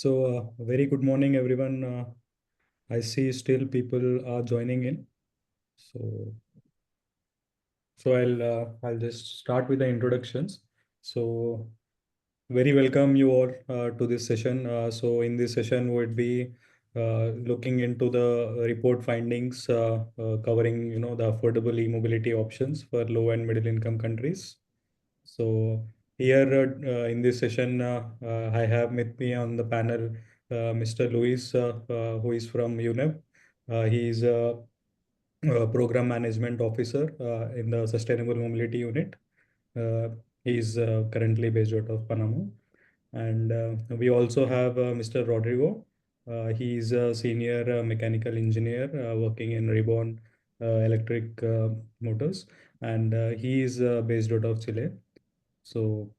Very good morning, everyone. I see still people are joining in. So, I'll just start with the introductions. So, very welcome you all to this session. In this session, we'll be looking into the report findings covering, the affordable e-mobility options for low and middle income countries. So here in this session, I have with me on the panel Mr. Luis, who is from UNEP. He is a program management officer in the Sustainable Mobility Unit. He is currently based out of Panama. And we also have Mr. Rodrigo. He is a senior mechanical engineer working in Reborn electric motors, and he is based out of Chile. So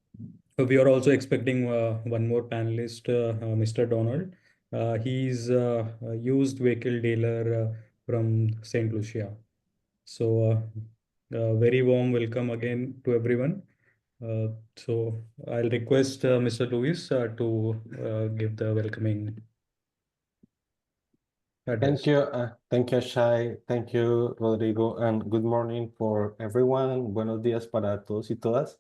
we are also expecting one more panelist, Mr. Donald. He's a used vehicle dealer from Saint Lucia. Very warm welcome again to everyone. I'll request Mr. Luis to give the welcoming address. Thank you, Shai. Thank you, Rodrigo, and good morning for everyone. Buenos días para todos y todas.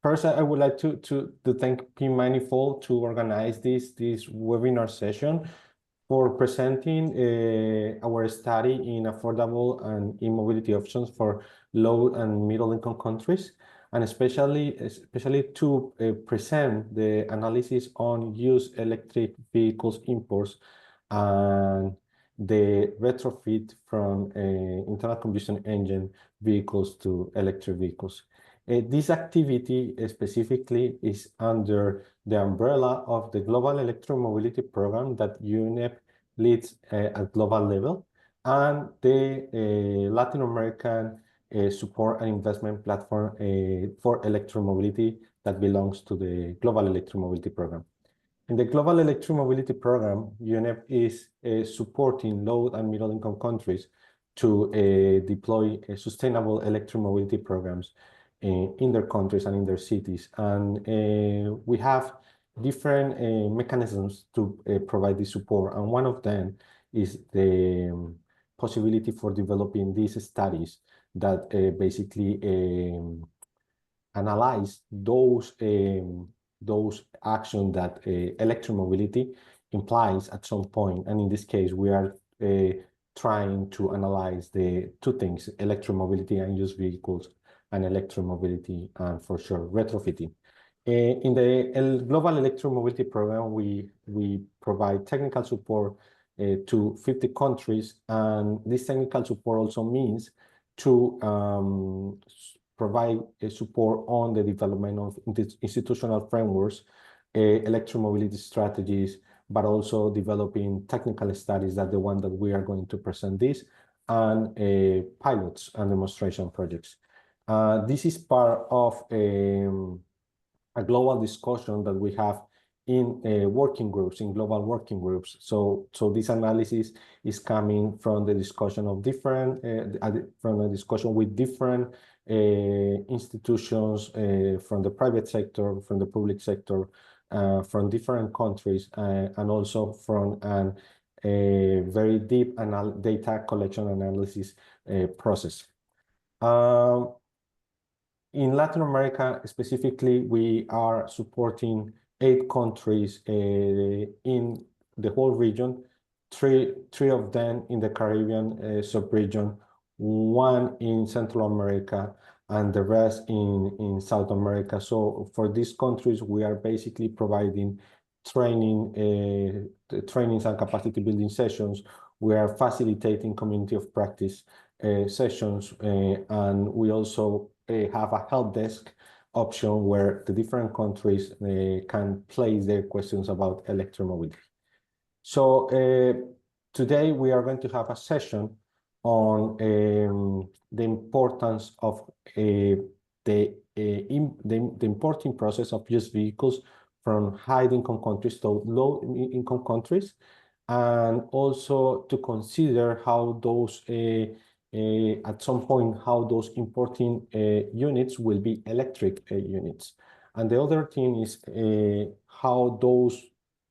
First, I would like to thank pManifold to organize this webinar session for presenting our study in affordable and e-mobility options for low and middle income countries, and especially to present the analysis on used electric vehicles imports and the retrofit from internal combustion engine vehicles to electric vehicles. This activity specifically is under the umbrella of the Global Electromobility Program that UNEP leads at global level, and the Latin American support and investment platform for electromobility that belongs to the Global Electromobility Program. In the Global Electromobility Program, UNEP is supporting low and middle income countries to deploy sustainable electromobility programs in their countries and in their cities. And we have different mechanisms to provide this support. And one of them is the possibility for developing these studies that basically analyze those actions that electromobility implies at some point. And in this case, we are trying to analyze the two things, electromobility and used vehicles, and electromobility, and for sure retrofitting. In the Global Electromobility Program, we provide technical support to 50 countries, and this technical support also means to provide support on the development of institutional frameworks, electromobility strategies, but also developing technical studies that the one that we are going to present this, and pilots and demonstration projects. This is part of a global discussion that we have in working groups, in global working groups. So this analysis is coming from the discussion of different, from a discussion with different institutions from the private sector, from the public sector, from different countries, and also from a very deep data collection analysis process. In Latin America, specifically, we are supporting 8 countries in the whole region, three of them in the Caribbean sub-region, 1 in Central America, and the rest in South America. So for these countries, we are basically providing trainings and capacity building sessions. We are facilitating community of practice sessions, and we also have a help desk option where the different countries can place their questions about electromobility. So today we are going to have a session on the importance of the importing process of used vehicles from high-income countries to low-income countries, and also to consider how those at some point, how those importing units will be electric units. And the other thing is how those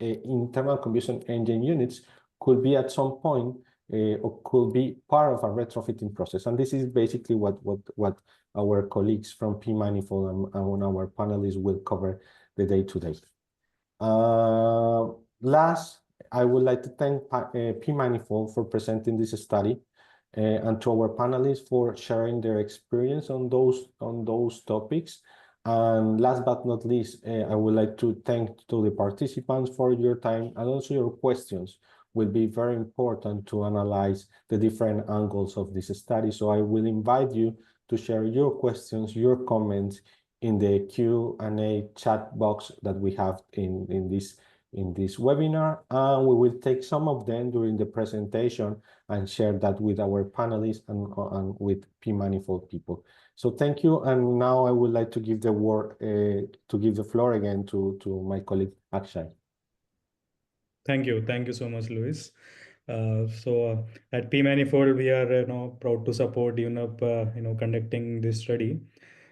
internal combustion engine units could be at some point or could be part of a retrofitting process. And this is basically what our colleagues from pManifold and our panelists will cover the day-to-day. Last, I would like to thank pManifold for presenting this study and to our panelists for sharing their experience on those topics. And last but not least, I would like to thank to the participants for your time, and also your questions will be very important to analyze the different angles of this study. So I will invite you to share your questions, your comments in the Q&A chat box that we have in this webinar, and we will take some of them during the presentation and share that with our panelists and with pManifold people. So thank you, and now I would like to give the word to give the floor again to my colleague Akshay. Thank you so much, Luis. At pManifold, we are proud to support UNEP conducting this study.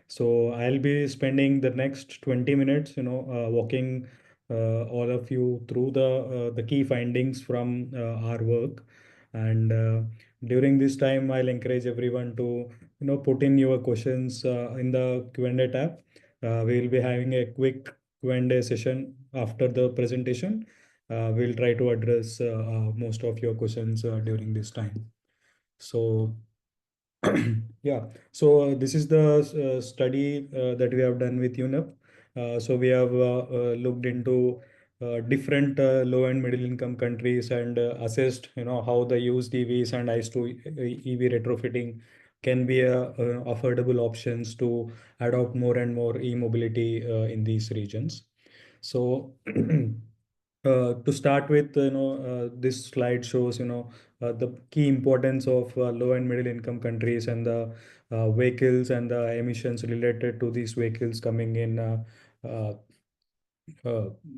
So I'll be spending the next 20 minutes, walking all of you through the key findings from our work. And during this time, I'll encourage everyone to put in your questions in the Q&A tab. We will be having a quick Q&A session after the presentation. We'll try to address most of your questions during this time. So yeah, so this is the study that we have done with UNEP. So we have looked into different low and middle income countries and assessed, how the used EVs and ICE to EV retrofitting can be affordable options to adopt more and more e-mobility in these regions. So to start with, this slide shows, the key importance of low and middle income countries and the vehicles and the emissions related to these vehicles coming uh,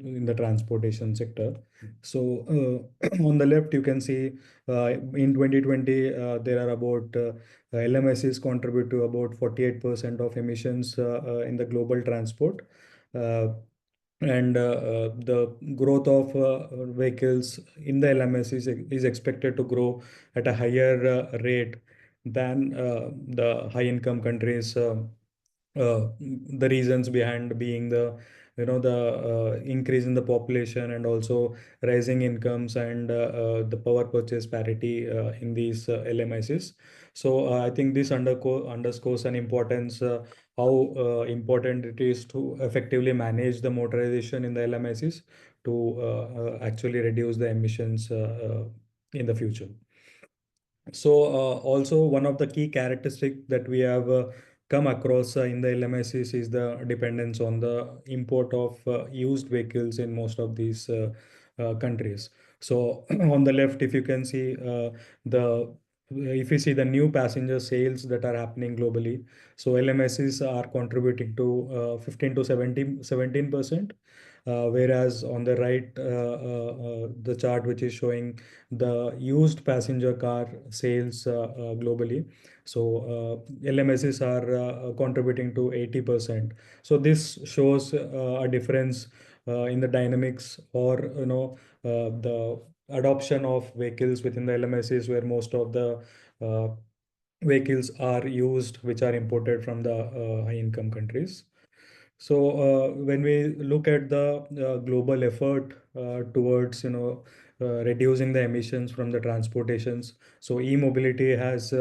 in the transportation sector. So on the left, you can see in 2020, there are about LMICs contribute to about 48% of emissions in the global transport. And the growth of vehicles in the LMS is expected to grow at a higher rate than the high income countries. The reasons behind being the increase in the population and also rising incomes and the power purchase parity in these LMICs. So I think this underscores an importance, how important it is to effectively manage the motorization in the LMICs to actually reduce the emissions in the future. So also one of the key characteristics that we have come across in the LMICs is the dependence on the import of used vehicles in most of these countries. So on the left, if you can see the if you see the new passenger sales that are happening globally, so LMICs are contributing to 15 to 17%. Whereas on the right, the chart which is showing the used passenger car sales globally. So LMSs are contributing to 80%. So this shows a difference in the dynamics or the adoption of vehicles within the LMSs, where most of the vehicles are used which are imported from the high income countries. So when we look at the global effort towards reducing the emissions from the transportations, so e-mobility has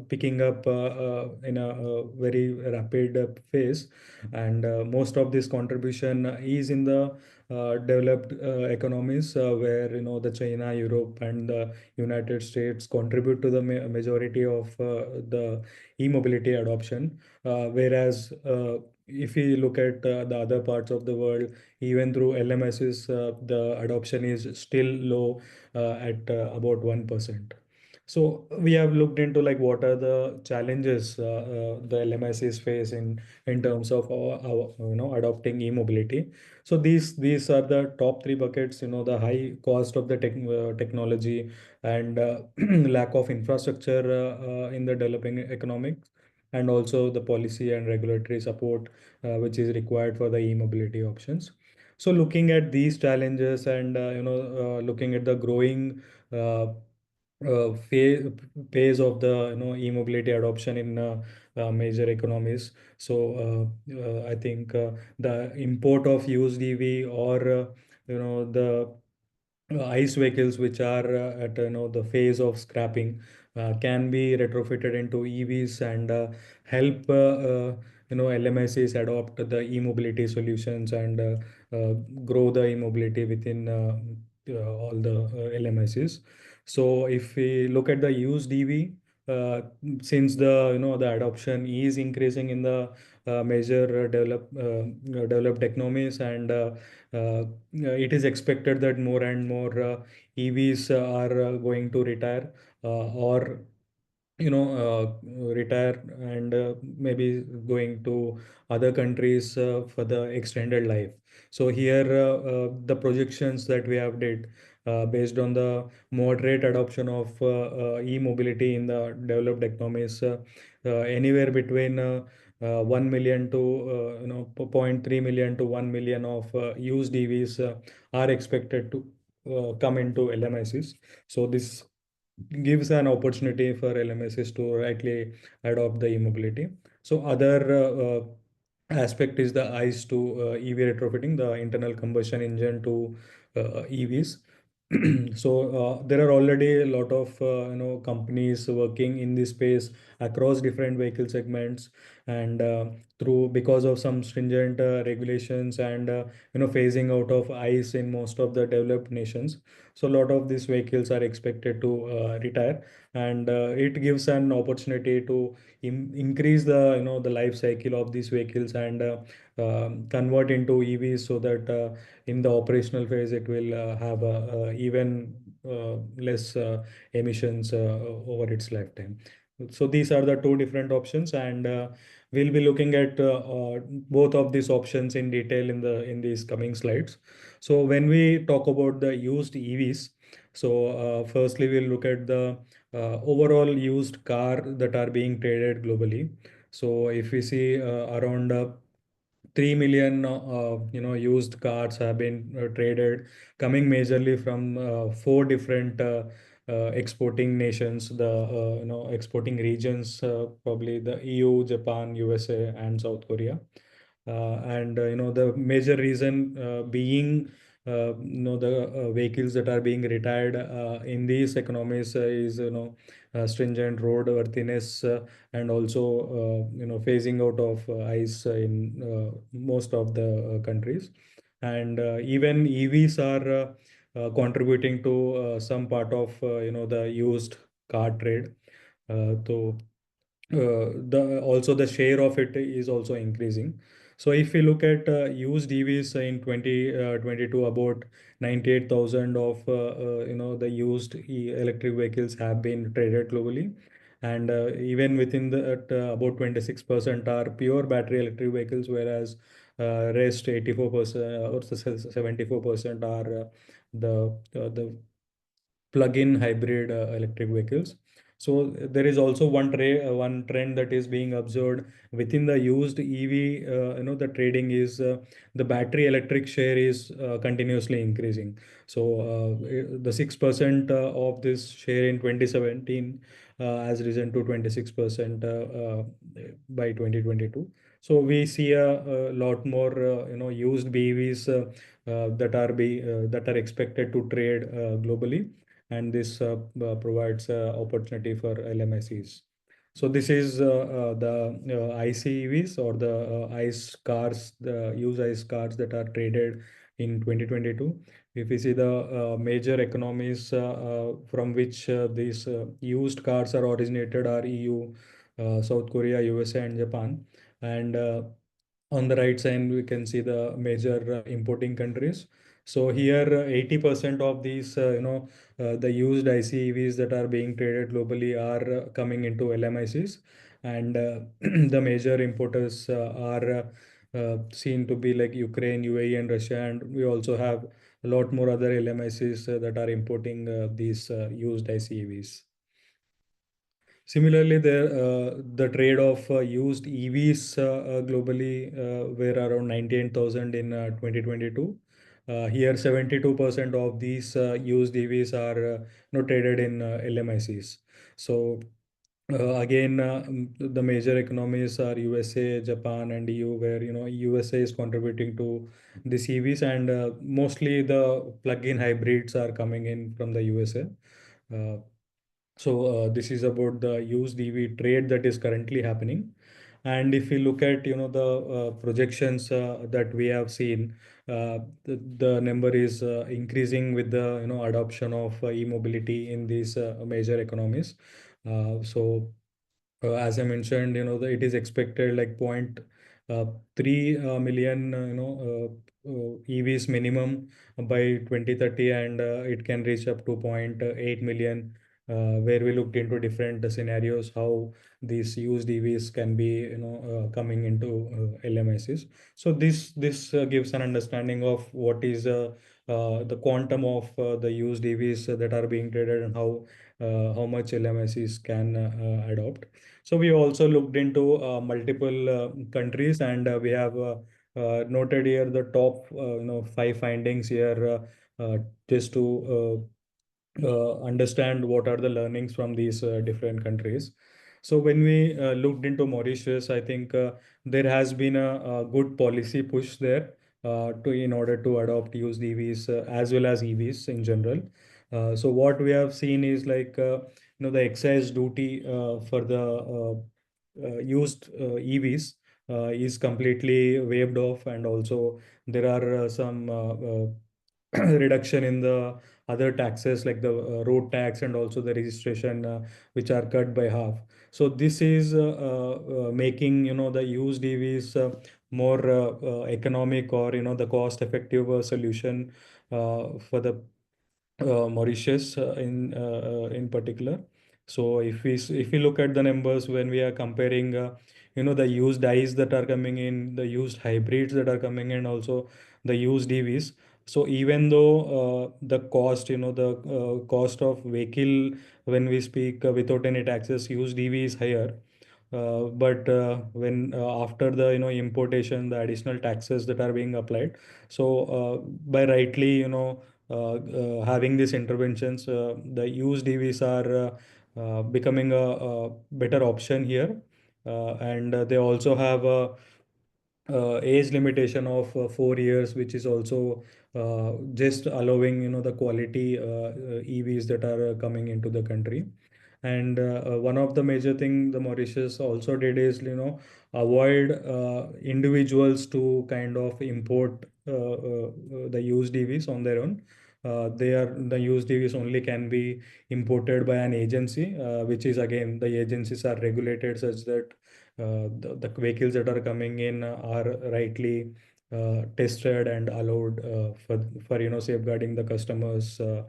picking up in a very rapid phase, and most of this contribution is in the developed economies where the China, Europe, and the United States contribute to the majority of the e-mobility adoption, whereas if we look at the other parts of the world, even through LMSs, the adoption is still low at about 1%. So we have looked into like what are the challenges the LMSs face in terms of adopting e-mobility. So these are the top three buckets. The high cost of the technology and lack of infrastructure in the developing economics, and also the policy and regulatory support which is required for the e-mobility options. So looking at these challenges and looking at the growing phase of the e-mobility adoption in major economies. So I think the import of used EV or the ICE vehicles which are at the phase of scrapping can be retrofitted into EVs and help LMICs adopt the e-mobility solutions and grow the e-mobility within all the LMICs. So if we look at the used EV, uh, since the the adoption is increasing in the major developed economies, and it is expected that more and more EVs are going to retire or retire and maybe going to other countries for the extended life. So here the projections that we have did based on the moderate adoption of e-mobility in the developed economies, anywhere between 1 million to zero point 0.3 million to 1 million of used EVs are expected to come into LMICs. So this gives an opportunity for LMSs to rightly adopt the e-mobility. So other aspect is the ICE to EV retrofitting, the internal combustion engine to EVs. So there are already a lot of companies working in this space across different vehicle segments, and through because of some stringent regulations and phasing out of ICE in most of the developed nations. So a lot of these vehicles are expected to retire, and it gives an opportunity to increase the the life cycle of these vehicles and convert into EVs, so that in the operational phase it will have even less emissions over its lifetime. So these are the two different options, and we'll be looking at both of these options in detail in these coming slides. So when we talk about the used EVs, so firstly we'll look at the overall used car that are being traded globally. So if we see around 3 million used cars have been traded, coming majorly from four different exporting nations, the exporting regions, probably the EU, Japan, USA, and South Korea. And the major reason being the vehicles that are being retired in these economies is stringent road worthiness, and also phasing out of ICE in most of the countries. And even EVs are contributing to some part of the used car trade. So the also the share of it is also increasing. So if we look at used EVs in 2022, about 98,000 of the used electric vehicles have been traded globally, and even within that about 26% are pure battery electric vehicles, whereas rest 84% or 74% are the plug-in hybrid electric vehicles. So there is also one trend that is being observed within the used EV. The trading is the battery electric share is continuously increasing. So the 6% of this share in 2017 has risen to 26% by 2022. So we see a lot more used BEVs that are expected to trade globally, and this provides opportunity for LMICs. So this is the ICEVs, or the ICE cars, the used ICE cars that are traded in 2022. If we see the major economies from which these used cars are originated are EU, South Korea, USA, and Japan. And on the right side, we can see the major importing countries. So here, 80% of these, the used ICEVs that are being traded globally are coming into LMICs, and the major importers are seen to be like Ukraine, UAE, and Russia, and we also have a lot more other LMICs that are importing these used ICEVs. Similarly, the trade of used EVs globally were around 98,000 in 2022, Here 72% of these used EVs are traded in LMICs. So again, the major economies are USA, Japan, and EU, where USA is contributing to the EVs, and mostly the plug-in hybrids are coming in from the USA. Uh, this is about the used EV trade that is currently happening. And if we look at the projections that we have seen, the number is increasing with the adoption of e-mobility in these major economies. As I mentioned, it is expected like point 3 million, EVs minimum by 2030, and it can reach up to point 8 million, where we looked into different scenarios how these used EVs can be, coming into LMICs. So this gives an understanding of what is the quantum of the used EVs that are being traded, and how much LMICs can adopt. So we also looked into multiple countries, and we have noted here the top 5 findings here, just to understand what are the learnings from these different countries. So when we looked into Mauritius, I think there has been a good policy push there to in order to adopt used EVs as well as EVs in general. So what we have seen is like the excise duty for the used EVs is completely waived off, and also there are some reduction in the other taxes like the road tax and also the registration, which are cut by half. So this is making the used EVs more economic, or the cost effective solution for the Mauritius in particular. So if we look at the numbers when we are comparing, the used ICEs that are coming in, the used hybrids that are coming in, also the used EVs. So even though the cost, the cost of vehicle when we speak without any taxes, used EV is higher. But when after the importation, the additional taxes that are being applied, so by rightly having these interventions, the used EVs are becoming a better option here, and they also have a age limitation of 4 years, which is also just allowing the quality EVs that are coming into the country. And one of the major thing the Mauritius also did is avoid individuals to kind of import the used EVs on their own. The used EVs only can be imported by an agency, which is again the agencies are regulated such that the vehicles that are coming in are rightly tested and allowed for safeguarding the customers. Uh,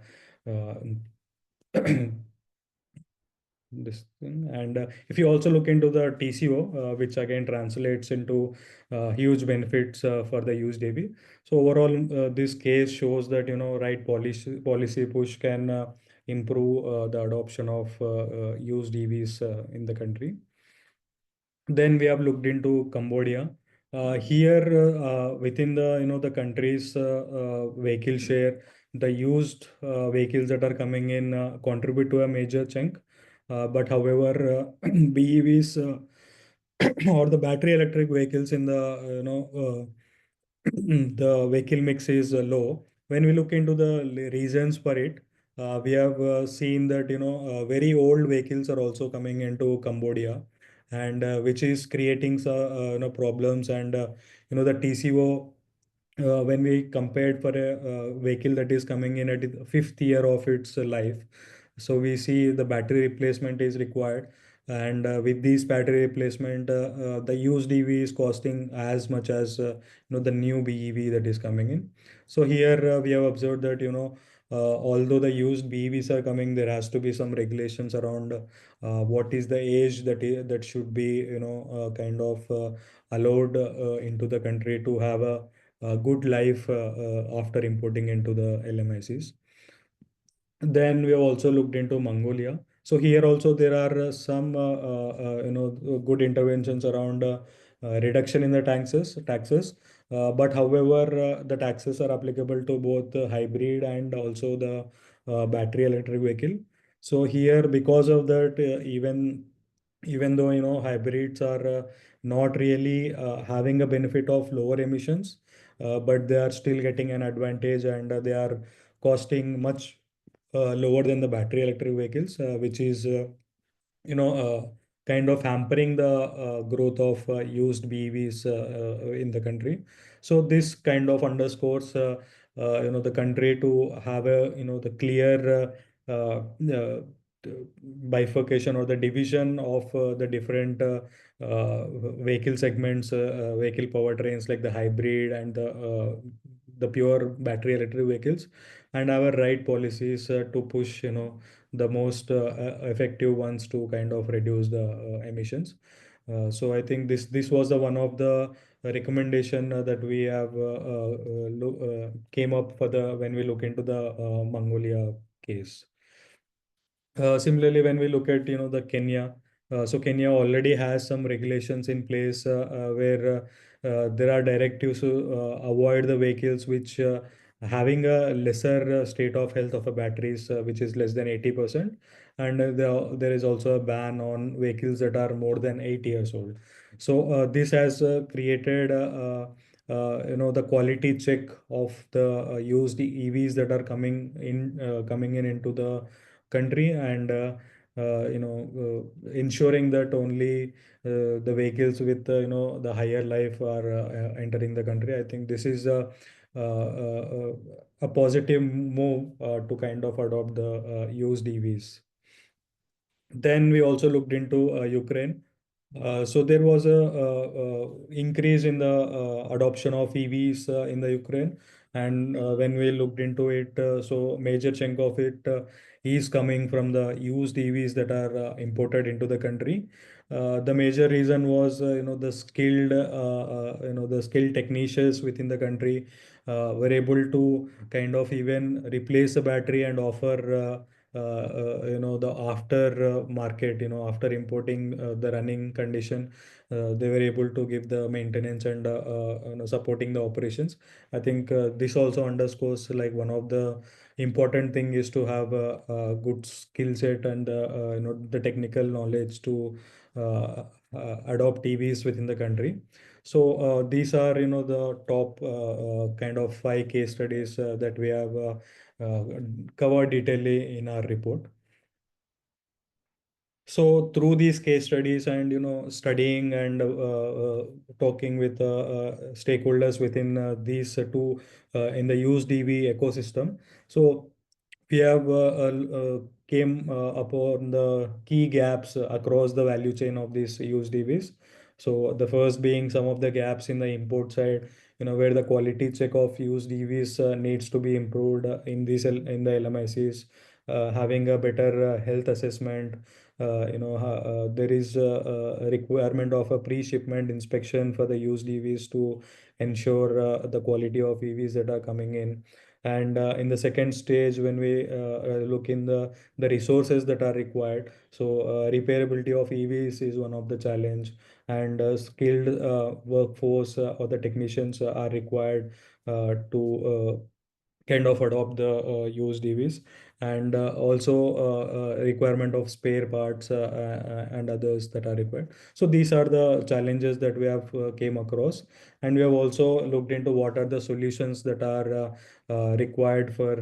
this thing. And if you also look into the TCO, which again translates into huge benefits for the used EV. So overall, this case shows that right policy push can improve the adoption of used EVs in the country. Then we have looked into Cambodia. Here, within the the country's vehicle share, the used vehicles that are coming in contribute to a major chunk. But however, BEVs or the battery electric vehicles in the the vehicle mix is low. When we look into the reasons for it, we have seen that very old vehicles are also coming into Cambodia, and which is creating some problems. And the TCO, when we compared for a vehicle that is coming in at the fifth year of its life, so we see the battery replacement is required. And with these battery replacement, the used EV is costing as much as the new BEV that is coming in. So here we have observed that although the used BEVs are coming, there has to be some regulations around what is the age that should be kind of allowed into the country to have a good life after importing into the LMICs. Then we have also looked into Mongolia. So here also there are some good interventions around reduction in the taxes. But however, the taxes are applicable to both the hybrid and also the battery electric vehicle. So here, because of that, even though hybrids are not really having a benefit of lower emissions, but they are still getting an advantage, and they are costing much lower than the battery electric vehicles, which is you know uh, kind of hampering the growth of used BEVs in the country. So this kind of underscores the country to have a the clear bifurcation or the division of the different vehicle segments, vehicle powertrains like the hybrid and the pure battery electric vehicles, and our right policies to push the most effective ones to kind of reduce the emissions. So I think this was the one of the recommendation that we have came up for the when we look into the Mongolia case. Similarly, when we look at the Kenya, so Kenya already has some regulations in place where there are directives to avoid the vehicles which having a lesser state of health of a batteries which is less than 80%, and there is also a ban on vehicles that are more than 8 years old. So this has created the quality check of the used EVs that are coming in into the country, and ensuring that only the vehicles with the higher life are entering the country. I think this is a positive move to kind of adopt the used EVs. Then we also looked into Ukraine. So there was a, increase in the adoption of EVs in the Ukraine, and when we looked into it, so major chunk of it is coming from the used EVs that are imported into the country. The major reason was the skilled technicians within the country were able to kind of even replace the battery and offer. The after market, after importing the running condition, they were able to give the maintenance and supporting the operations. I think this also underscores like one of the important thing is to have a good skill set and the technical knowledge to adopt EVs within the country. So these are the top kind of 5 case studies that we have uh, covered detailedly in our report. So through these case studies and studying and talking with stakeholders within these two in the used EV ecosystem, so we have came upon the key gaps across the value chain of these used EVs. So the first being some of the gaps in the import side, where the quality check of used EVs needs to be improved in the LMICs, having a better health assessment. There is a requirement of a pre-shipment inspection for the used EVs to ensure the quality of EVs that are coming in. And in the second stage, when we look in the resources that are required, so repairability of EVs is one of the challenge, and skilled workforce or the technicians are required to kind of adopt the used EVs, and also requirement of spare parts and others that are required. So these are the challenges that we have came across, and we have also looked into what are the solutions that are required for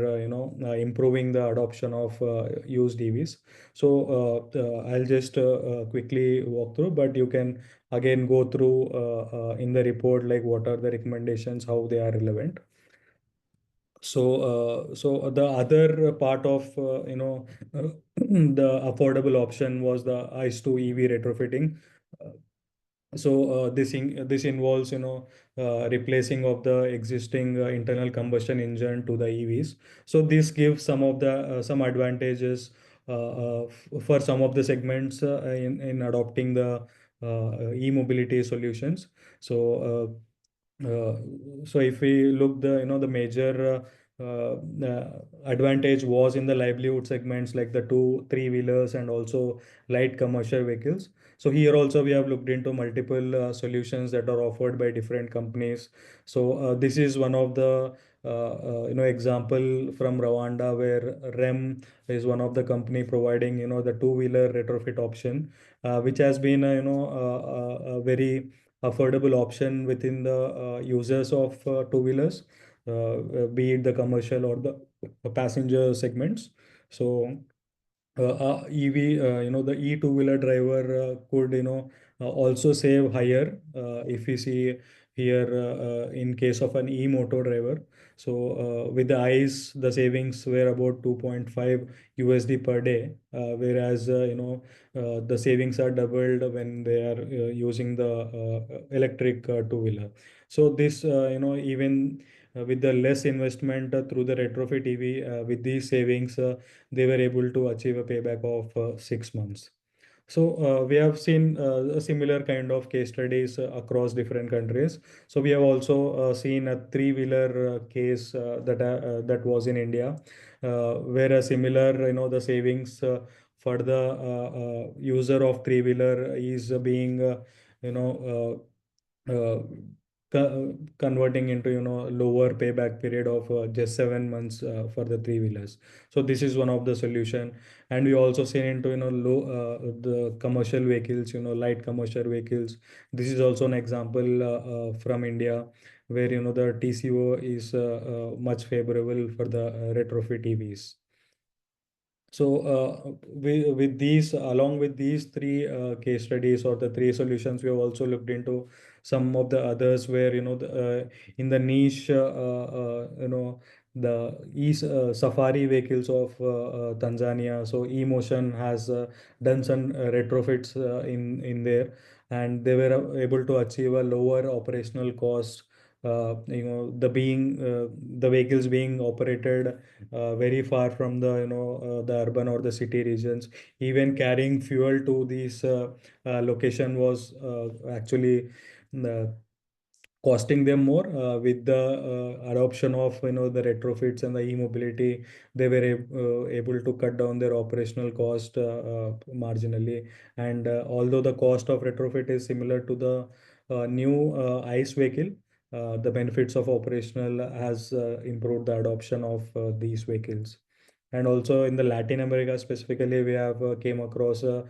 improving the adoption of used EVs. So I'll just quickly walk through, but you can again go through in the report like what are the recommendations, how they are relevant. So the other part of the affordable option was the ICE to EV retrofitting. Uh, this involves replacing of the existing internal combustion engine to the EVs. So this gives some advantages for some of the segments in adopting the e-mobility solutions. So if we look the major advantage was in the livelihood segments like the two, three wheelers and also light commercial vehicles. So here also we have looked into multiple solutions that are offered by different companies. So this is one of the example from Rwanda, where REM is one of the company providing the two-wheeler retrofit option, which has been a very affordable option within the users of two-wheelers, be it the commercial or the passenger segments. So EV, the E two-wheeler driver could, also save higher, if we see here in case of an E-motor driver. So with the ICE, the savings were about 2.5 USD per day, whereas, the savings are doubled when they are using the electric two-wheeler. So this, even with the less investment through the retrofit EV, with these savings, they were able to achieve a payback of 6 months. So we have seen a similar kind of case studies across different countries. So we have also seen a three-wheeler case that was in India, where a similar, the savings for the user of three-wheeler is being, you know, converting into lower payback period of just 7 months for the three-wheelers. So this is one of the solution. And we also seen into low the commercial vehicles, light commercial vehicles. This is also an example from India, where the TCO is much favorable for the retrofit EVs. So with these, along with these three case studies or the three solutions, we have also looked into some of the others where in the niche, the safari vehicles of Tanzania. So eMotion has done some retrofits in there, and they were able to achieve a lower operational cost. The vehicles being operated very far from the the urban or the city regions. Even carrying fuel to these location was actually uh, costing them more. With the adoption of the retrofits and the e-mobility, they were able to cut down their operational cost marginally. And although the cost of retrofit is similar to the new ICE vehicle, the benefits of operational has improved the adoption of these vehicles. And also in the Latin America specifically, we have came across the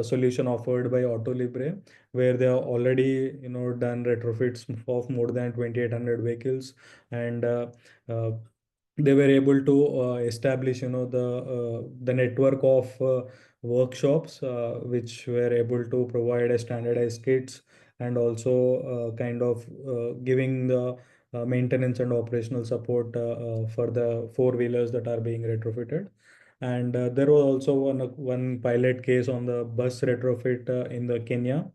solution offered by Auto Libre, where they are already done retrofits of more than 2,800 vehicles. And uh, they were able to establish the network of workshops which were able to provide a standardized kits, and also kind of giving the maintenance and operational support for the four-wheelers that are being retrofitted. And there was also one pilot case on the bus retrofit in the Kenya,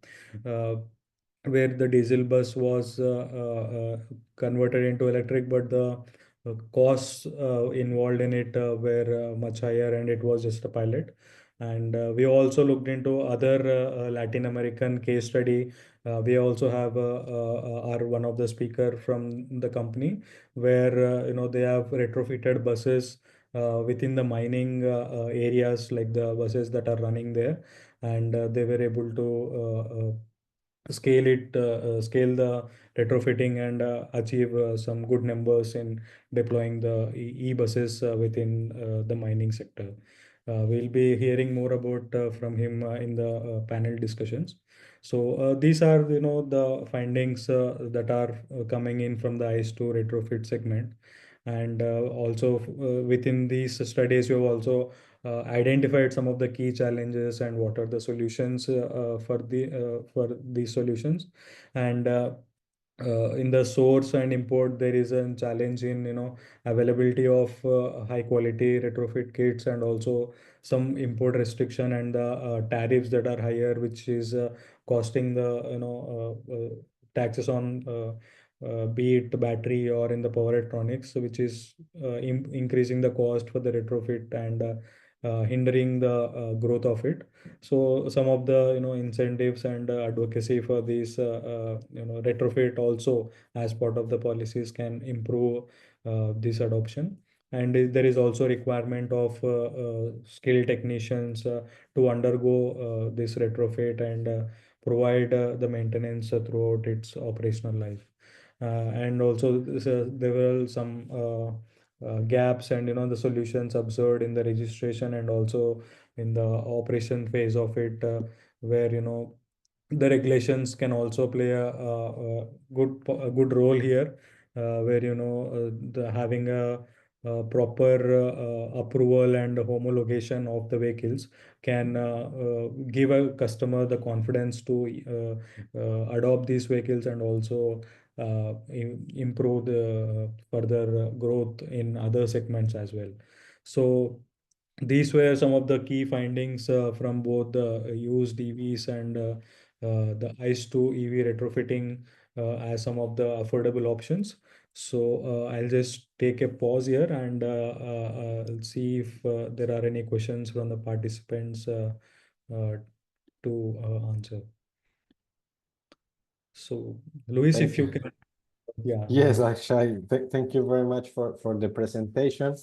uh, where the diesel bus was converted into electric, but the costs involved in it were much higher, and it was just a pilot. And we also looked into other Latin American case study. We also have our one of the speaker from the company, where they have retrofitted buses within the mining areas, like the buses that are running there. And they were able to scale the retrofitting, and achieve some good numbers in deploying the e-buses within the mining sector. We'll be hearing more about from him in the panel discussions. So these are the findings that are coming in from the ICE to retrofit segment. And also within these studies, we have also identified some of the key challenges and what are the solutions for these solutions. And in the source and import, there is a challenge in availability of high quality retrofit kits, and also some import restriction and the tariffs that are higher, which is costing the taxes on be it battery or in the power electronics, which is increasing the cost for the retrofit, and hindering the growth of it. So some of the incentives and advocacy for these retrofit also as part of the policies can improve this adoption. and there is also requirement of skilled technicians to undergo this retrofit and provide the maintenance throughout its operational life. And also there were some gaps and the solutions observed in the registration and also in the operation phase of it, where the regulations can also play a good role here, where the having a proper approval and homologation of the vehicles can give a customer the confidence to adopt these vehicles and also improve the further growth in other segments as well. So these were some of the key findings from both the used EVs and the ICE to EV retrofitting as some of the affordable options. So I'll just take a pause here and I'll see if there are any questions from the participants uh, to answer. So, Luis, if Thank you you. can, yeah, go Yes, ahead. actually, thank you very much for the presentation.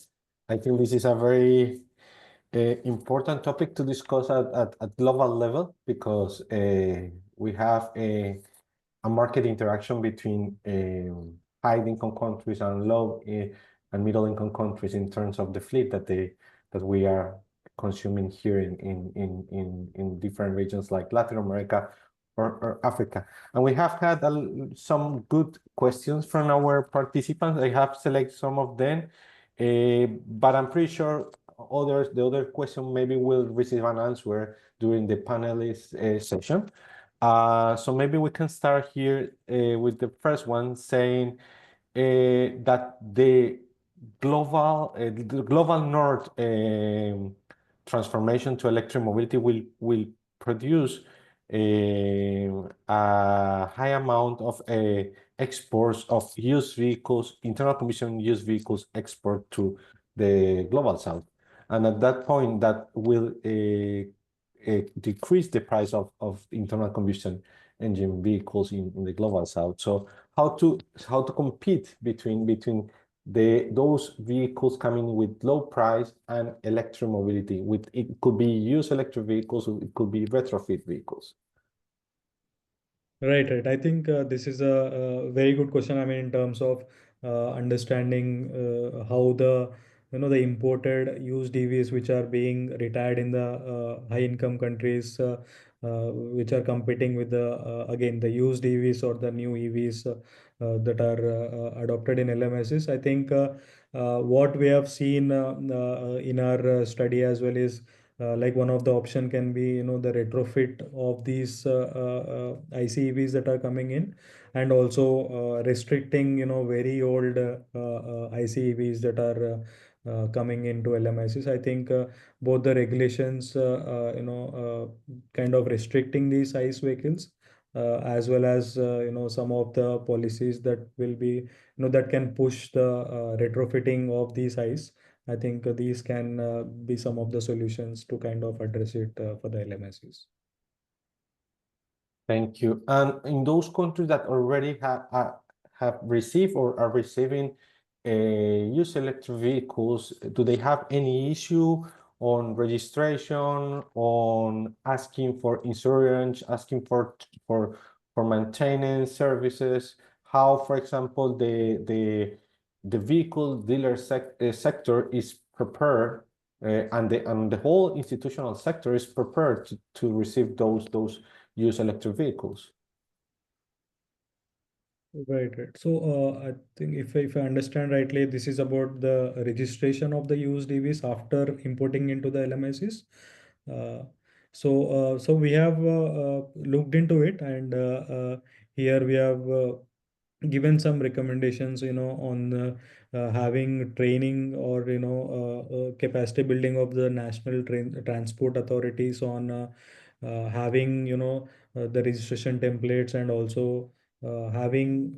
I think this is a very important topic to discuss at global level because we have a market interaction between high-income countries and low and middle-income countries in terms of the fleet that we are consuming here in different regions like Latin America or Africa. And we have had some good questions from our participants. I have selected some of them, but I'm pretty sure the other question maybe will receive an answer during the panelist session. So maybe we can start here with the first one saying that the global north transformation to electric mobility will produce a high amount of exports of used vehicles, internal combustion used vehicles export to the global south. And at that point, that will decrease the price of internal combustion engine vehicles in the global south. So how to compete between those vehicles coming with low price and electric mobility? With it could be used electric vehicles, or it could be retrofit vehicles. Right, right. I think this is a very good question. I mean, in terms of understanding how the imported used EVs which are being retired in the high income countries, which are competing with the again the used EVs or the new EVs that are adopted in LMSs. I think what we have seen in our study as well is like one of the option can be the retrofit of these ICEVs that are coming in, and also restricting very old ICEVs that are coming into LMICs. I think both the regulations kind of restricting these ICE vehicles, as well as some of the policies that will be that can push the retrofitting of these ICE. I think these can be some of the solutions to kind of address it for the LMSs. Thank you. And in those countries that already have received or are receiving used electric vehicles, do they have any issue on registration, on asking for insurance, asking for maintenance services? How, for example, the vehicle dealer sector is prepared, and the whole institutional sector is prepared to receive those use electric vehicles. Right, right. So I think if I understand rightly, this is about the registration of the used EVs after importing into the LMICs. Uh, so we have looked into it, and here we have given some recommendations, on having training or capacity building of the national transport authorities on having the registration templates, and also having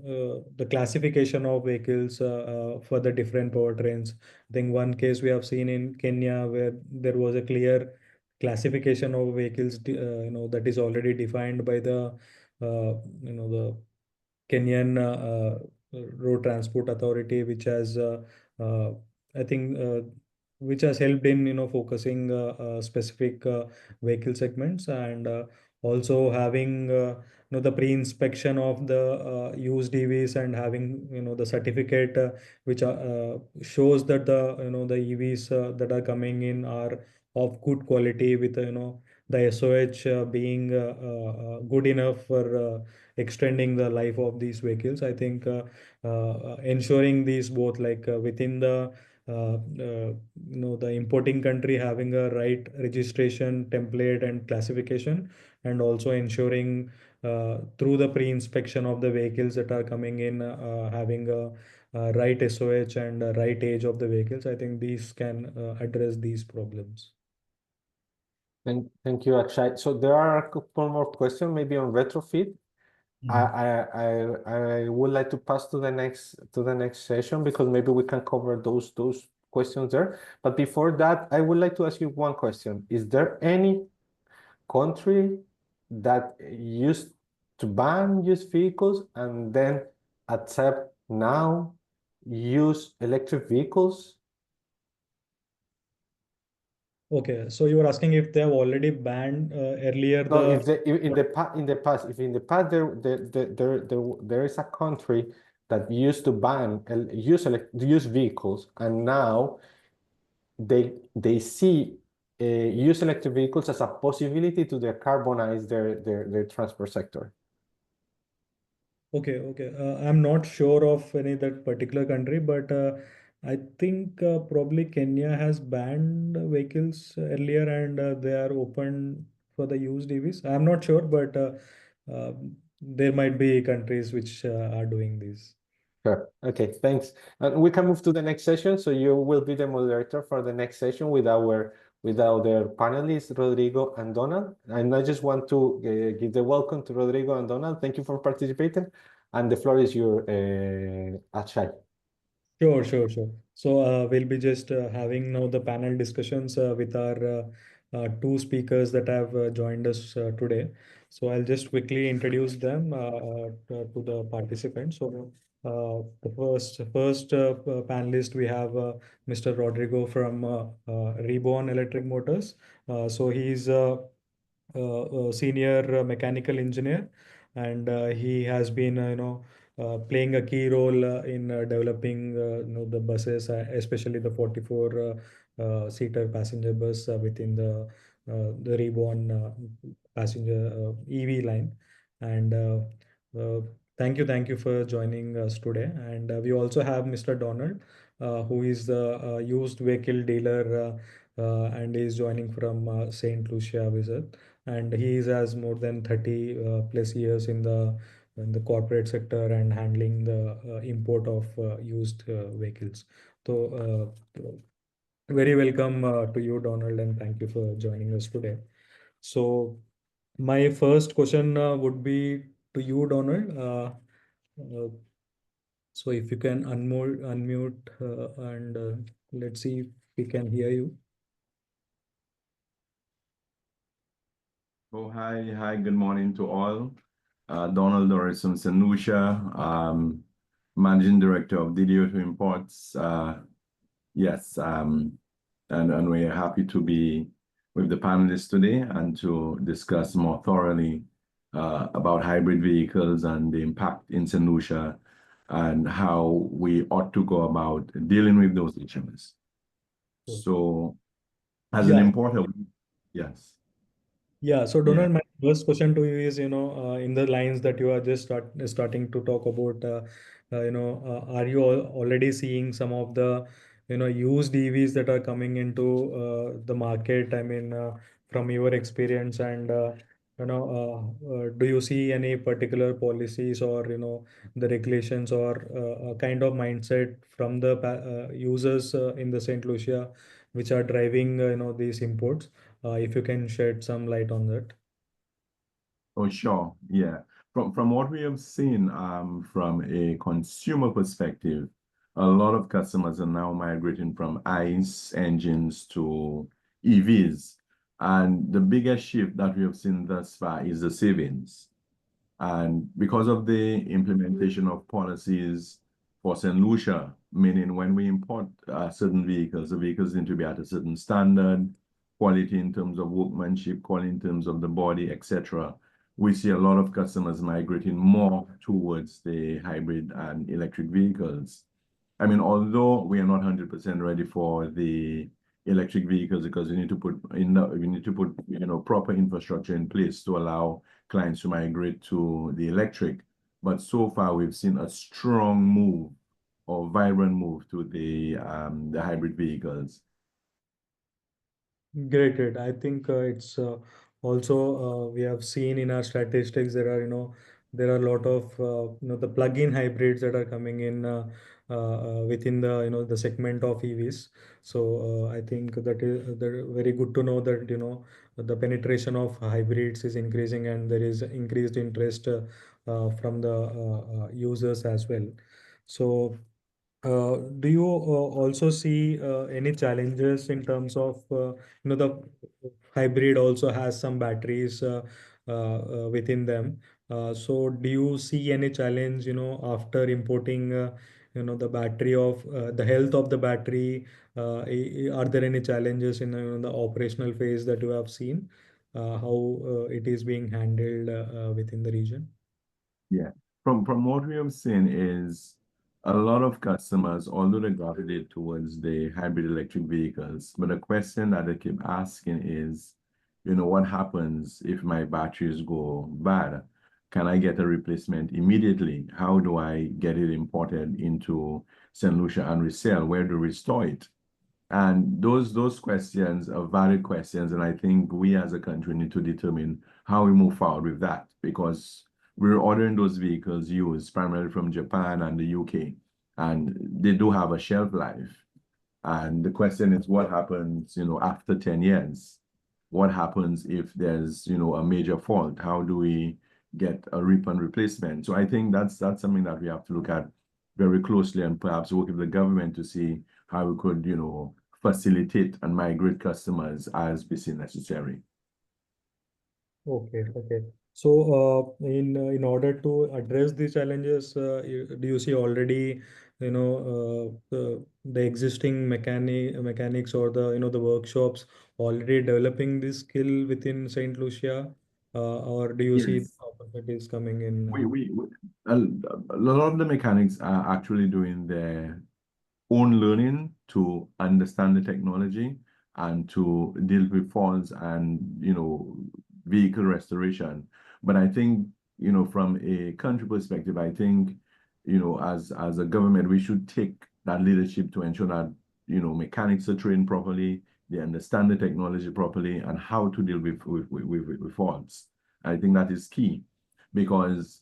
the classification of vehicles for the different powertrains. I think one case we have seen in Kenya where there was a clear classification of vehicles, that is already defined by the Kenyan Road Transport Authority, which has I think which has helped in focusing specific vehicle segments, and also having the pre-inspection of the used EVs, and having the certificate which shows that the the EVs that are coming in are of good quality, with the SOH being good enough for extending the life of these vehicles. I think ensuring these both, like within the the importing country having a right registration template and classification, and also ensuring through the pre-inspection of the vehicles that are coming in, having a right SOH and a right age of the vehicles. I think these can address these problems. Thank you, Akshay. So there are a couple more questions, maybe on retrofit. I would like to pass to the next session, because maybe we can cover those questions there. But before that, I would like to ask you one question. Is there any country that used to ban used vehicles and then accept now use electric vehicles? Okay, so you were asking if they have already banned earlier So the. in the past, if in the past there is a country that used to ban use vehicles, and now they see use electric vehicles as a possibility to decarbonize their transport sector. Okay, okay. I'm not sure of any that particular country, but I think probably Kenya has banned vehicles earlier, and they are open for the used EVs. I'm not sure, but uh, there might be countries which are doing this. Sure. Okay, thanks. And we can move to the next session. So you will be the moderator for the next session with our panelists, Rodrigo and Donald. And I just want to give the welcome to Rodrigo and Donald. Thank you for participating. And the floor is your Akshay. Sure, sure, sure. So we'll be just having now the panel discussions with our two speakers that have joined us today. So I'll just quickly introduce them to the participants. So the first panelist, we have Mr. Rodrigo from Reborn Electric Motors. So he's a senior mechanical engineer, and he has been playing a key role in developing the buses, especially the 44 seater passenger bus within the Reborn passenger EV line. And uh, thank you for joining us today. And we also have Mr. Donald, who is the used vehicle dealer, and is joining from Saint Lucia visit, and he has more than 30 plus years in the corporate sector, and handling the import of used vehicles. So very welcome to you, Donald, and thank you for joining us today. So my first question would be to you, Donald. Uh, so if you can unmute, and let's see if we can hear you. Oh, hi, good morning to all. Donald Doris from Saint Lucia, Managing Director of DDO2 Imports. Yes, and we're happy to be with the panelists today and to discuss more thoroughly about hybrid vehicles and the impact in Saint Lucia, and how we ought to go about dealing with those issues. So, as an importer, yes. Yeah, so Yeah. Donald, my first question to you is, in the lines that you are just starting to talk about, are you already seeing some of the, used EVs that are coming into the market? I mean, from your experience, and do you see any particular policies, or the regulations, or a kind of mindset from the users in the Saint Lucia, which are driving, these imports? If you can shed some light on that. Oh, sure. Yeah. From what we have seen, from a consumer perspective, a lot of customers are now migrating from ICE engines to EVs. And the biggest shift that we have seen thus far is the savings. And because of the implementation of policies for Saint Lucia, meaning when we import certain vehicles, the vehicles need to be at a certain standard, quality in terms of workmanship, quality in terms of the body, etc. We see a lot of customers migrating more towards the hybrid and electric vehicles. I mean, although we are not 100% ready for the electric vehicles because we need to put proper infrastructure in place to allow clients to migrate to the electric. But so far, we've seen a strong move or vibrant move to the hybrid vehicles. Great. I think it's also we have seen in our statistics there are there are a lot of the plug-in hybrids that are coming in within the the segment of EVs. So I think that is very good to know that the penetration of hybrids is increasing and there is increased interest from the users as well. So do you also see any challenges in terms of the hybrid also has some batteries within them. So do you see any challenge after importing the battery of the health of the battery? Are there any challenges in the operational phase that you have seen? How it is being handled within the region? Yeah. From what we have seen is a lot of customers, although they gravitate towards the hybrid electric vehicles, but the question that they keep asking is, what happens if my batteries go bad? Can I get a replacement immediately? How do I get it imported into Saint Lucia and resell? Where do we store it? And those questions are valid questions, and I think we as a country need to determine how we move forward with that, because we're ordering those vehicles used primarily from Japan and the UK, and they do have a shelf life. And the question is, what happens, after 10 years? What happens if there's, a major fault? How do we get a replacement replacement? So I think that's something that we have to look at very closely and perhaps work with the government to see how we could, facilitate and migrate customers as we see necessary. Okay. So, in order to address these challenges, do you see already, the existing mechanics or the the workshops already developing this skill within Saint Lucia, or do you see Yes. opportunities coming in? A lot of the mechanics are actually doing their own learning to understand the technology and to deal with faults and vehicle restoration. But I think from a country perspective, I think as a government we should take that leadership to ensure that mechanics are trained properly, they understand the technology properly and how to deal with faults. I think that is key, because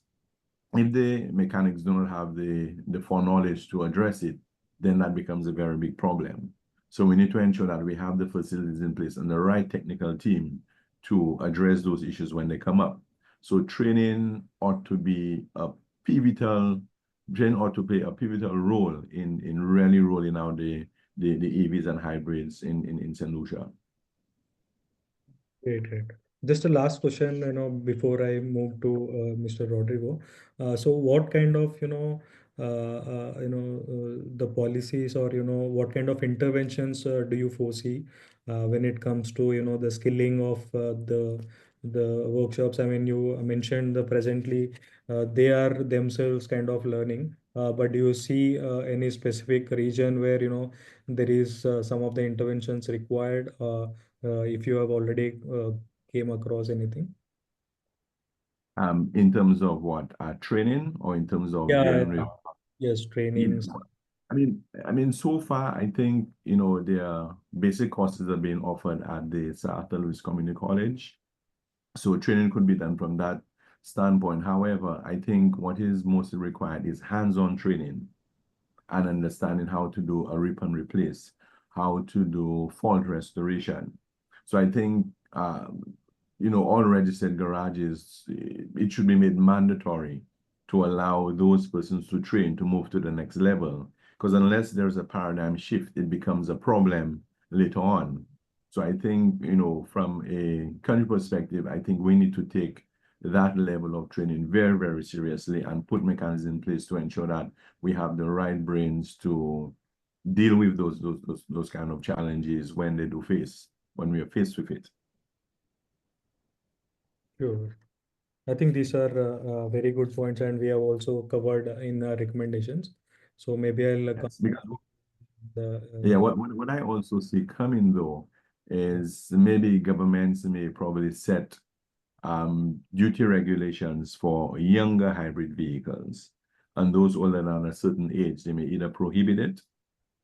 if the mechanics do not have the foreknowledge to address it, then that becomes a very big problem. So we need to ensure that we have the facilities in place and the right technical team to address those issues when they come up. So training ought to be training ought to play a pivotal role in really rolling out the EVs and hybrids in Saint Lucia. Great. Just a last question, before I move to Mr. Rodrigo. So what kind of, the policies or, what kind of interventions do you foresee when it comes to, the skilling of the workshops? I mean, you mentioned the presently they are themselves kind of learning, but do you see any specific region where, there is some of the interventions required? If you have already came across anything. In terms of what? Training, or in terms of Yeah, dealing with? yes, trainings. I mean, so far, I think, their basic courses are being offered at the Saint Lucia Community College. So training could be done from that standpoint. However, I think what is mostly required is hands-on training and understanding how to do a rip and replace, how to do fault restoration. So I think, all registered garages, it should be made mandatory to allow those persons to train to move to the next level. Because unless there's a paradigm shift, it becomes a problem later on. So I think, from a country perspective, I think we need to take that level of training very, very seriously and put mechanisms in place to ensure that we have the right brains to deal with those kind of challenges when we are faced with it. Sure. I think these are very good points, and we have also covered in our recommendations. So maybe I'll come Yes, because the what I also see coming though is maybe governments may probably set duty regulations for younger hybrid vehicles, and those older than a certain age, they may either prohibit it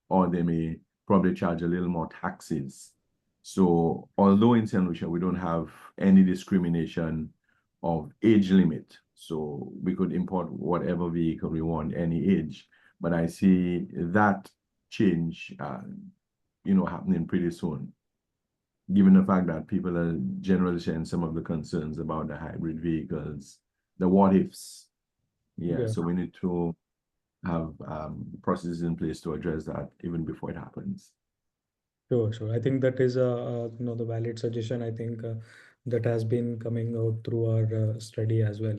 or they may probably charge a little more taxes. So although in Saint Lucia we don't have any discrimination of age limit, so we could import whatever vehicle we want, any age, but I see that change, happening pretty soon, given the fact that people are generally sharing some of the concerns about the hybrid vehicles, the what ifs. Yeah, so we need to have processes in place to address that even before it happens. Sure, sure. I think that is the valid suggestion. I think that has been coming out through our study as well.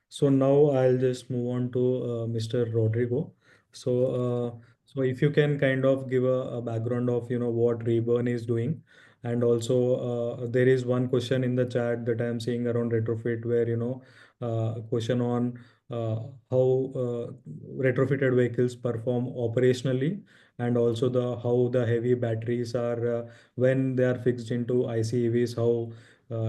So now I'll just move on to Mr. Rodrigo. So if you can kind of give a background of what Reborn is doing, and also there is one question in the chat that I am seeing around retrofit where a question on how retrofitted vehicles perform operationally, and also the how the heavy batteries are when they are fixed into ICEVs, how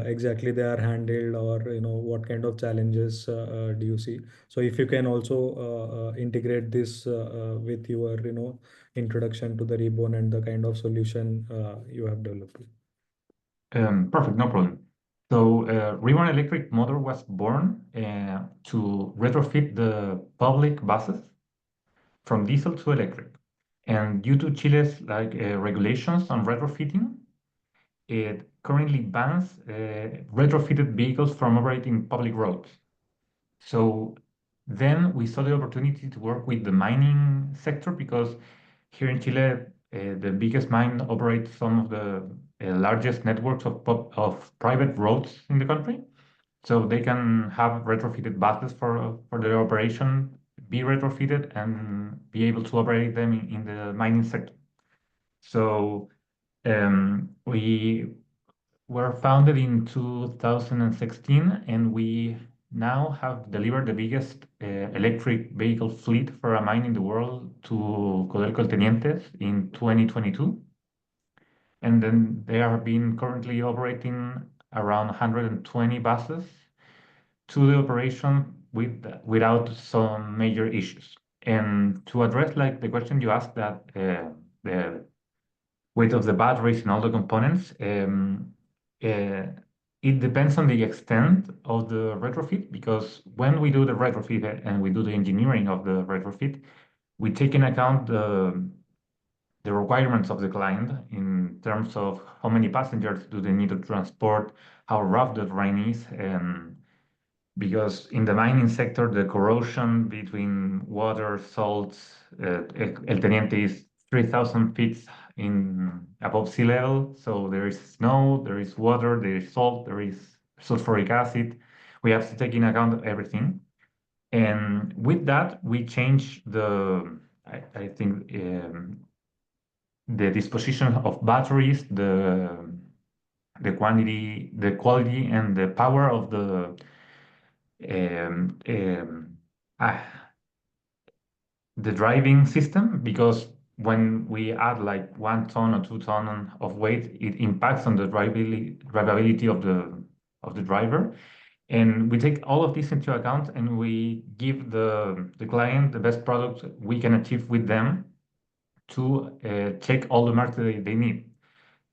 exactly they are handled, or what kind of challenges do you see. So if you can also integrate this with your introduction to the Reborn and the kind of solution you have developed. Perfect, no problem. So Reborn Electric Motor was born to retrofit the public buses from diesel to electric. And due to Chile's regulations on retrofitting, it currently bans retrofitted vehicles from operating public roads. So then we saw the opportunity to work with the mining sector, because here in Chile, the biggest mine operates some of the largest networks of private roads in the country. So they can have retrofitted buses for their operation, be retrofitted, and be able to operate them in the mining sector. So we were founded in 2016, and we now have delivered the biggest electric vehicle fleet for a mine in the world to Codelco El Tenientes in 2022. And then they are being currently operating around 120 buses to the operation without some major issues. And to address the question you asked, that the weight of the batteries and all the components, it depends on the extent of the retrofit, because when we do the retrofit and we do the engineering of the retrofit, we take in account the requirements of the client in terms of how many passengers do they need to transport, how rough the terrain is, and because in the mining sector, the corrosion between water, salts, El Teniente is 3,000 feet above sea level. So there is snow, there is water, there is salt, there is sulfuric acid. We have to take in account everything. And with that, we change I think, the disposition of batteries, the quantity, the quality, and the power of the driving system, because when we add 1 ton or 2 ton of weight, it impacts on the drivability of the driver. And we take all of this into account, and we give the client the best product we can achieve with them to check all the marks that they need.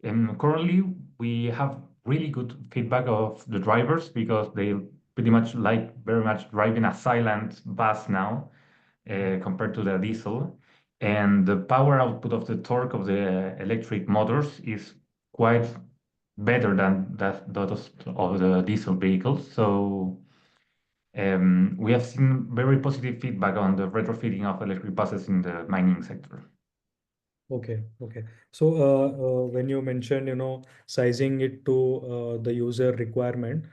And currently, we have really good feedback of the drivers, because they pretty much very much driving a silent bus now compared to the diesel. And the power output of the torque of the electric motors is quite better than that of the diesel vehicles. So we have seen very positive feedback on the retrofitting of electric buses in the mining sector. Okay, okay. So when you mentioned, sizing it to the user requirement,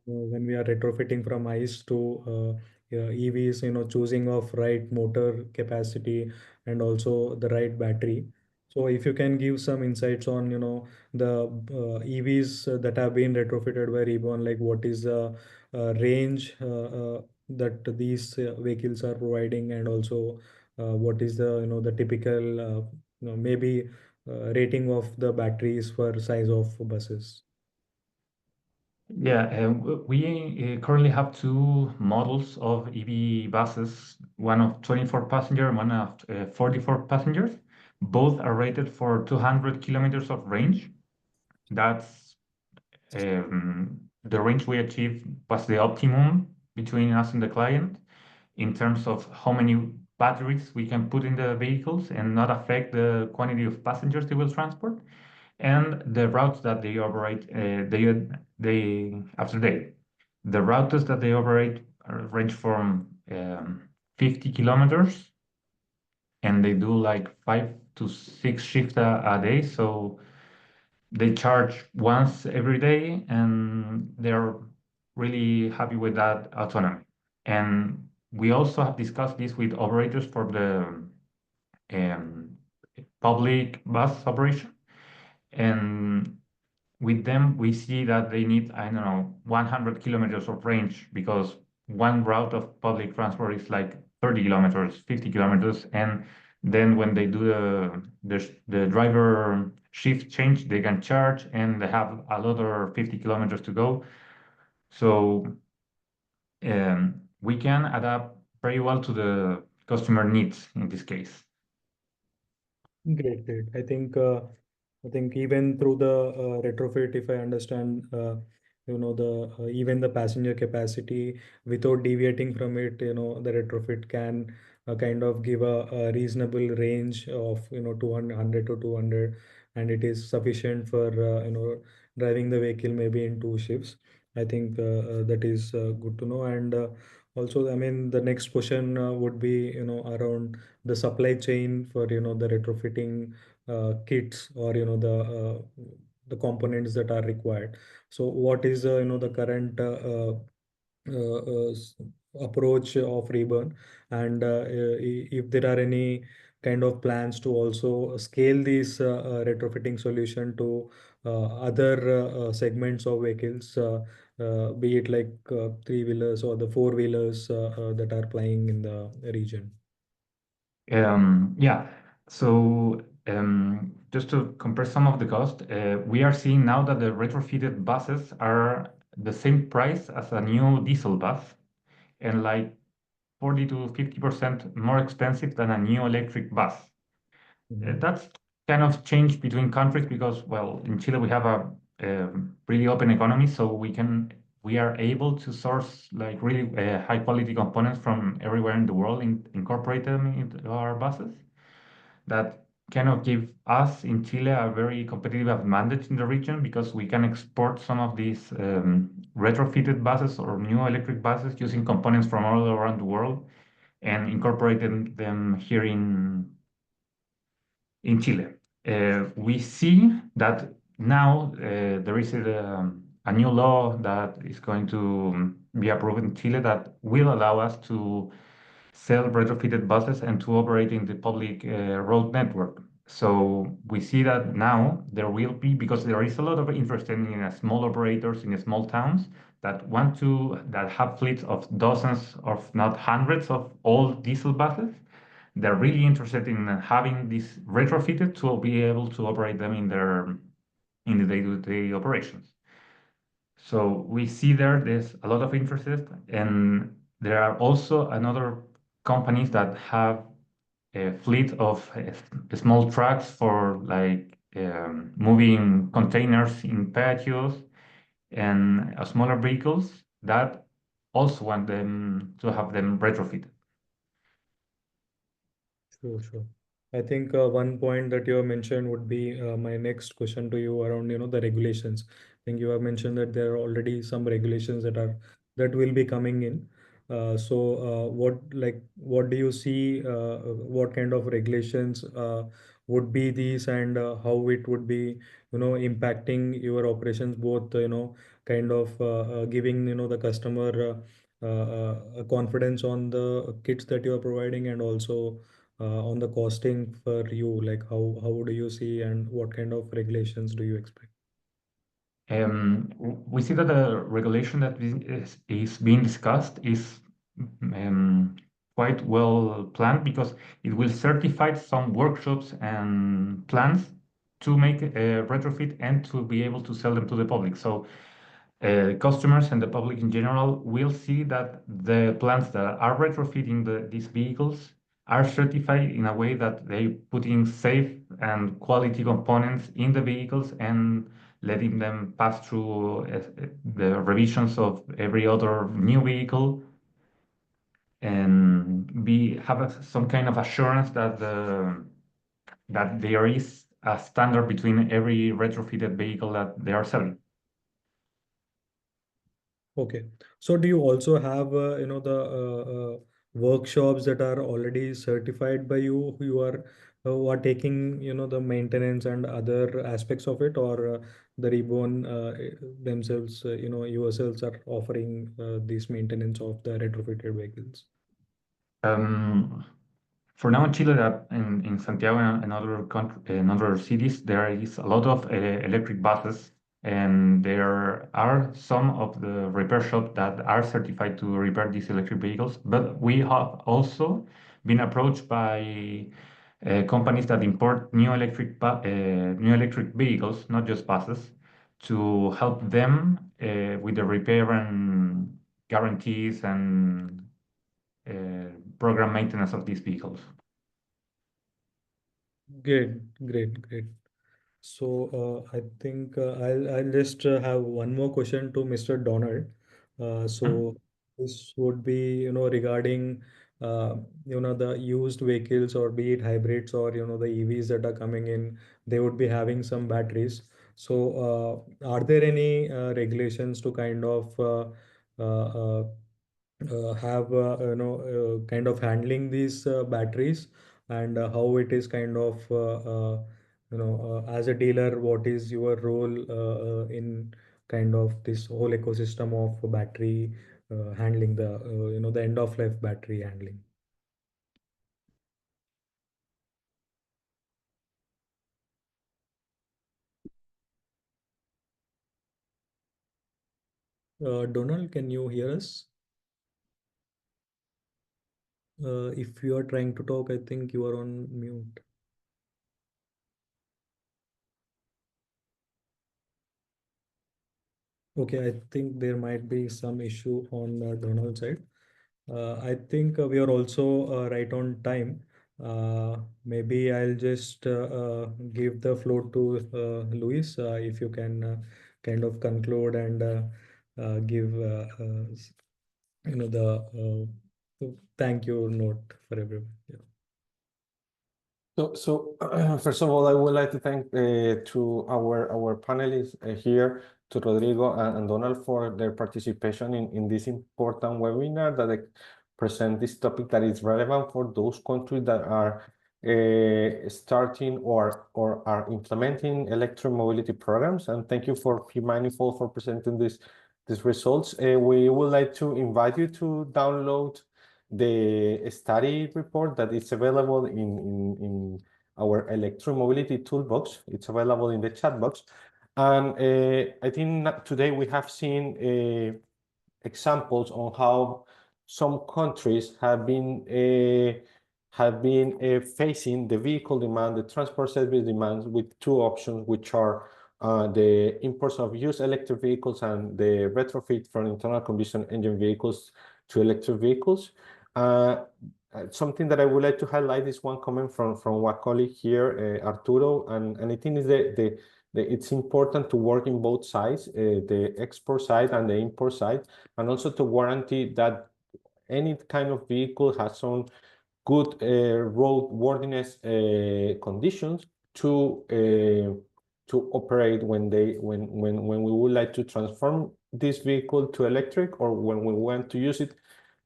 when we are retrofitting from ICE to EVs, choosing of right motor capacity and also the right battery. So if you can give some insights on, the EVs that have been retrofitted by Reborn, like what is the range that these vehicles are providing, and also what is the, the typical, maybe rating of the batteries for size of buses. Yeah, we currently have two models of EV buses, one of 24 passenger and one of 44 passengers. Both are rated for 200 kilometers of range. That's the range we achieved was the optimum between us and the client in terms of how many batteries we can put in the vehicles and not affect the quantity of passengers they will transport and the routes that they operate they after day. The routes that they operate range from 50 kilometers and they do like 5 to 6 shifts a day. So they charge once every day and they're really happy with that autonomy. And we also have discussed this with operators for the um, public bus operation. And with them, we see that they need, I don't know, 100 kilometers of range because one route of public transport is like 30 kilometers, 50 kilometers. And then when they do the driver shift change, they can charge and they have another 50 kilometers to go. So we can adapt very well to the customer needs in this case. Great, great. I think even through the retrofit, if I understand, the even the passenger capacity without deviating from it, the retrofit can kind of give a reasonable range of 200 to 200, and it is sufficient for driving the vehicle maybe in 2 shifts. I think that is good to know. And also, I mean, the next question would be around the supply chain for the retrofitting kits, or the components that are required. So what is the current approach of Reborn, and if there are any kind of plans to also scale this retrofitting solution to other segments of vehicles, be it like three-wheelers or the four-wheelers that are plying in the region. Yeah, so just to compare some of the cost, we are seeing now that the retrofitted buses are the same price as a new diesel bus and like 40 to 50% more expensive than a new electric bus. That's kind of changed between countries because, well, in Chile we have a really open economy, so we are able to source like really high quality components from everywhere in the world and incorporate them into our buses. That kind of give us in Chile a very competitive advantage in the region because we can export some of these retrofitted buses or new electric buses using components from all around the world and incorporating them here in Chile. We see that now there is a new law that is going to be approved in Chile that will allow us to sell retrofitted buses and to operate in the public road network. So we see that now there will be, because there is a lot of interest in small operators in small towns that have fleets of dozens, of not hundreds of old diesel buses. They're really interested in having this retrofitted to be able to operate them in the day-to-day operations. So we see there's a lot of interest, and there are also another companies that have a fleet of small trucks for like moving containers in patios and smaller vehicles that also want them to have them retrofitted. Sure, sure. I think one point that you have mentioned would be my next question to you around, the regulations. I think you have mentioned that there are already some regulations that will be coming in. So what do you see? What kind of regulations would be these, and how it would be, impacting your operations, both, kind of giving, the customer a confidence on the kits that you are providing, and also on the costing for you, like how do you see, and what kind of regulations do you expect? We see that the regulation that is being discussed is quite well planned, because it will certify some workshops and plans to make a retrofit and to be able to sell them to the public. So customers and the public in general will see that the plants that are retrofitting these vehicles are certified in a way that they put in safe and quality components in the vehicles, and letting them pass through the revisions of every other new vehicle, and have some kind of assurance that there is a standard between every retrofitted vehicle that they are selling. Okay. So do you also have, the workshops that are already certified by you, who are taking, the maintenance and other aspects of it, or the Reborn themselves, yourselves are offering this maintenance of the retrofitted vehicles? For now in Chile, in Santiago and other cities, there is a lot of electric buses, and there are some of the repair shops that are certified to repair these electric vehicles. But we have also been approached by companies that import new electric vehicles, not just buses, to help them with the repair and guarantees and program maintenance of these vehicles. Great, great, great. So I think I'll just have one more question to Mr. Donald. So this would be, regarding the used vehicles, or be it hybrids, or the EVs that are coming in, they would be having some batteries. So are there any regulations to kind of have, kind of handling these batteries, and how it is kind of as a dealer, what is your role in kind of this whole ecosystem of battery handling, the end of life battery handling? Donald, can you hear us? If you are trying to talk, I think you are on mute. Okay, I think there might be some issue on Donald's side. I think we are also right on time. Maybe I'll just give the floor to Luis, if you can kind of conclude and give the thank you note for everyone. Yeah. So first of all, I would like to thank to our panelists here, to Rodrigo and Donald, for their participation in this important webinar that they present this topic that is relevant for those countries that are starting or are implementing electromobility programs. And thank you for pManifold for presenting these results. We would like to invite you to download the study report that is available in our electromobility toolbox. It's available in the chat box. And I think today we have seen examples on how some countries have been facing the vehicle demand, the transport service demands, with two options, which are the imports of used electric vehicles and the retrofit from internal combustion engine vehicles to electric vehicles. Something that I would like to highlight is one comment from our colleague here, Arturo, and I think is it's important to work in both sides, the export side and the import side, and also to guarantee that any kind of vehicle has some good roadworthiness conditions to operate when we would like to transform this vehicle to electric, or when we want to use it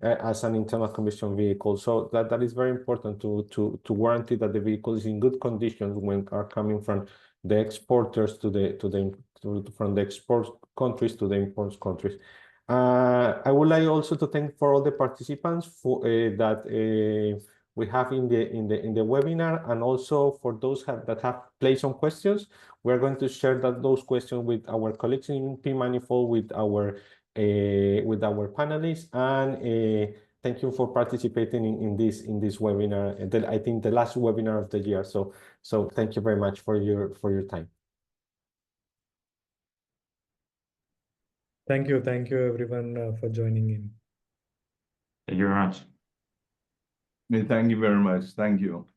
as an internal combustion vehicle. So that is very important to guarantee that the vehicle is in good conditions when are coming from the exporters from the export countries to the import countries. I would like also to thank for all the participants for that we have in the webinar, and also for those that have placed some questions. We're going to share those questions with our colleagues in pManifold, with our panelists, and thank you for participating in this webinar. I think the last webinar of the year. So thank you very much for your time. Thank you everyone for joining in. Thank you very much. Thank you very much. Thank you.